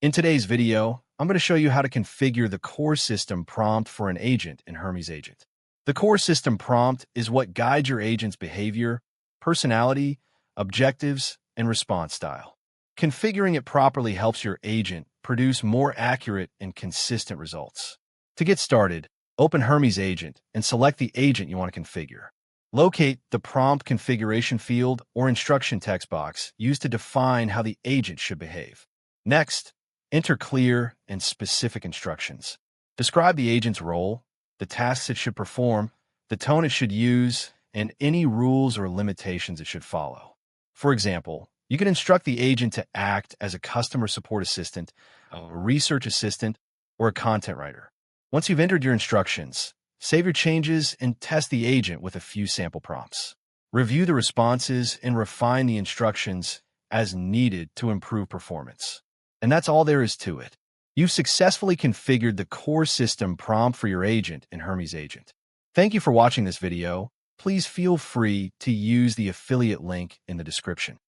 In today's video, I'm going to show you how to configure the core system prompt for an agent in Hermes Agent. The core system prompt is what guides your agent's behavior, personality, objectives, and response style. Configuring it properly helps your agent produce more accurate and consistent results. To get started, open Hermes Agent and select the agent you want to configure. Locate the prompt configuration field or instruction text box used to define how the agent should behave. Next, enter clear and specific instructions. Describe the agent's role, the tasks it should perform, the tone it should use, and any rules or limitations it should follow. For example, you can instruct the agent to act as a customer support assistant, a research assistant, or a content writer. Once you've entered your instructions, save your changes and test the agent with a few sample prompts. Review the responses and refine the instructions as needed to improve performance. And that's all there is to it. You've successfully configured the core system prompt for your agent in Hermes Agent. Thank you for watching this video. Please feel free to use the affiliate link in the description.